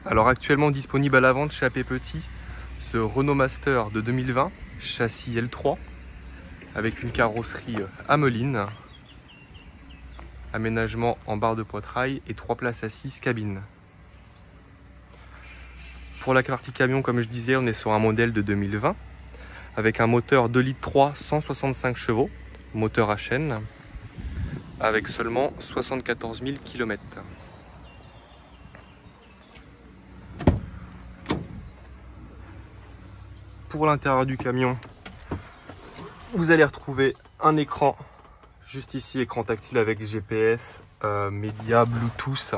Alors actuellement disponible à la vente chez AP Petit, ce Renault Master de 2020, châssis L3, avec une carrosserie Ameline, aménagement en barre de poitrail et 3 places assises cabine. Pour la partie camion, comme je disais, on est sur un modèle de 2020, avec un moteur 2,3 litres 165 chevaux, moteur à chaîne, avec seulement 74 000 km. Pour l'intérieur du camion, vous allez retrouver un écran juste ici, écran tactile avec GPS, média, Bluetooth,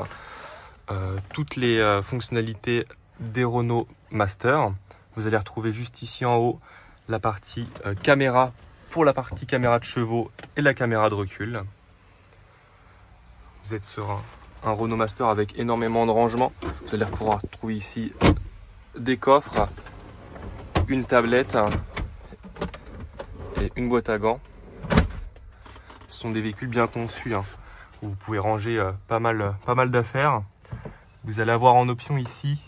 toutes les fonctionnalités des Renault Master. Vous allez retrouver juste ici en haut la partie caméra pour la partie caméra de chevaux et la caméra de recul. Vous êtes sur un Renault Master avec énormément de rangements. Vous allez pouvoir trouver ici des coffres, une tablette et une boîte à gants. Ce sont des véhicules bien conçus, où vous pouvez ranger pas mal d'affaires. Vous allez avoir en option ici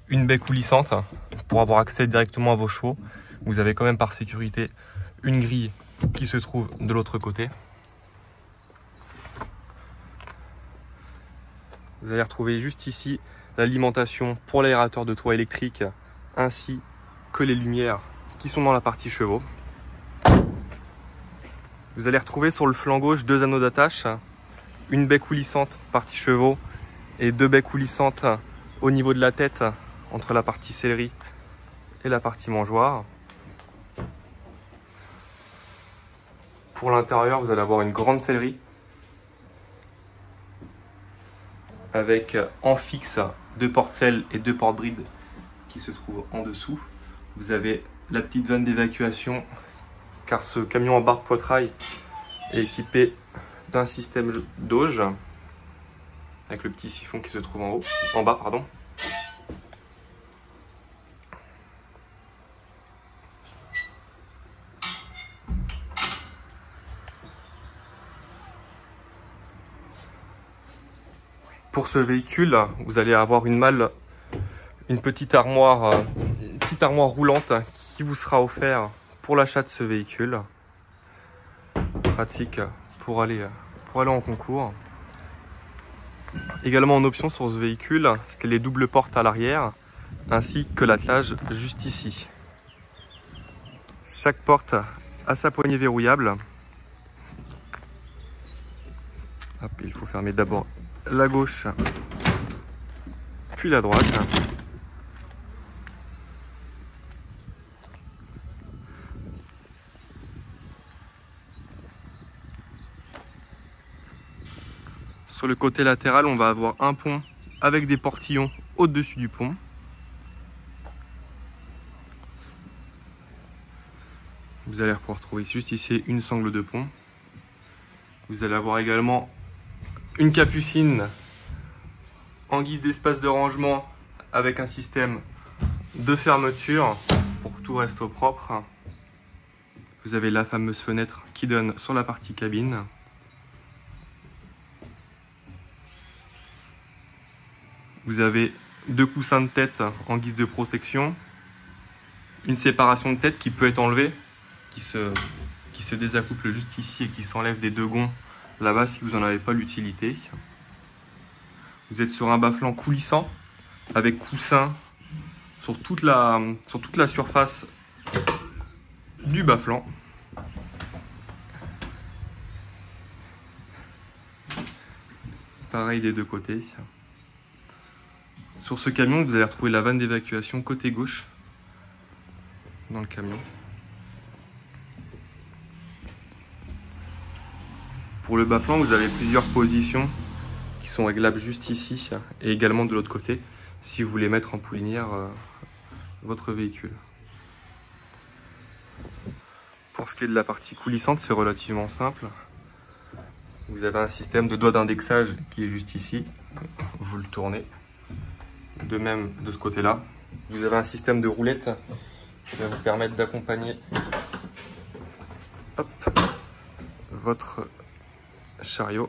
une baie coulissante pour avoir accès directement à vos chevaux. Vous avez quand même par sécurité une grille qui se trouve de l'autre côté. Vous allez retrouver juste ici l'alimentation pour l'aérateur de toit électrique ainsi que les lumières qui sont dans la partie chevaux. Vous allez retrouver sur le flanc gauche 2 anneaux d'attache, une baie coulissante partie chevaux et 2 baies coulissantes au niveau de la tête entre la partie sellerie et la partie mangeoire. Pour l'intérieur, vous allez avoir une grande sellerie avec en fixe 2 porte-selles et 2 porte-brides qui se trouvent en dessous. Vous avez la petite vanne d'évacuation car ce camion en barre de poitrail est équipé d'un système d'auge avec le petit siphon qui se trouve en bas. Pour ce véhicule, vous allez avoir une malle, une petite armoire roulante qui vous sera offerte pour l'achat de ce véhicule. Pratique pour aller en concours. Également en option sur ce véhicule, c'était les doubles portes à l'arrière ainsi que l'attelage juste ici. Chaque porte a sa poignée verrouillable. Hop, il faut fermer d'abord la gauche puis la droite. Sur le côté latéral, on va avoir un pont avec des portillons au-dessus du pont. Vous allez pouvoir trouver juste ici une sangle de pont. Vous allez avoir également une capucine en guise d'espace de rangement avec un système de fermeture pour que tout reste au propre. Vous avez la fameuse fenêtre qui donne sur la partie cabine. Vous avez 2 coussins de tête en guise de protection, une séparation de tête qui peut être enlevée, qui se désaccouple juste ici et qui s'enlève des 2 gonds là-bas si vous n'en avez pas l'utilité. Vous êtes sur un bas-flanc coulissant avec coussin sur toute la surface du bas-flanc. Pareil des 2 côtés. Sur ce camion, vous allez retrouver la vanne d'évacuation côté gauche dans le camion. Pour le bas-flanc, vous avez plusieurs positions qui sont réglables juste ici et également de l'autre côté si vous voulez mettre en poulinière votre véhicule. Pour ce qui est de la partie coulissante, c'est relativement simple. Vous avez un système de doigt d'indexage qui est juste ici. Vous le tournez. De même de ce côté-là. Vous avez un système de roulette qui va vous permettre d'accompagner votre chariot.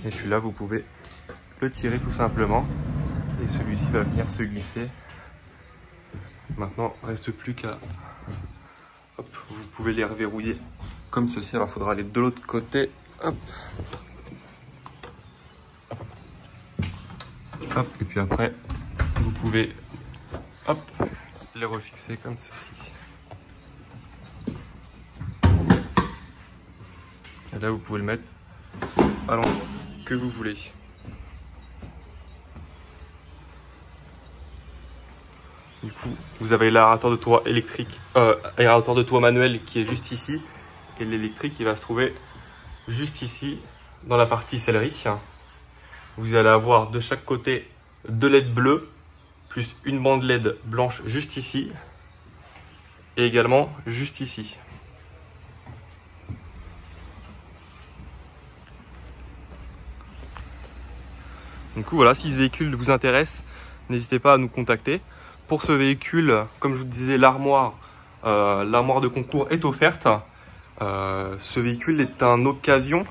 Et puis là, vous pouvez le tirer tout simplement celui-ci va venir se glisser. Maintenant, il ne reste plus qu'à... Hop, vous pouvez les reverrouiller comme ceci. Alors, il faudra aller de l'autre côté. Hop. Hop, et puis après, vous pouvez hop, les refixer comme ceci. Et là, vous pouvez le mettre à l'endroit que vous voulez. Du coup, vous avez l'aérateur de toit électrique, aérateur de toit manuel qui est juste ici. Et l'électrique, il va se trouver juste ici, dans la partie sellerie. Vous allez avoir de chaque côté 2 LED bleus, plus une bande LED blanche juste ici. Et également juste ici. Du coup, voilà, si ce véhicule vous intéresse, n'hésitez pas à nous contacter. Pour ce véhicule, comme je vous disais, l'armoire de concours est offerte. Ce véhicule est une occasion,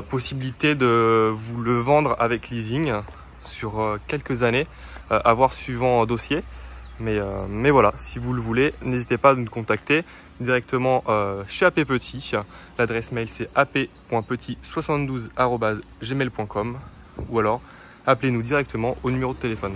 possibilité de vous le vendre avec leasing sur quelques années, à voir suivant dossier. Mais voilà, si vous le voulez, n'hésitez pas à nous contacter directement chez AP Petit. L'adresse mail c'est ap.petit72@gmail.com ou alors appelez-nous directement au numéro de téléphone.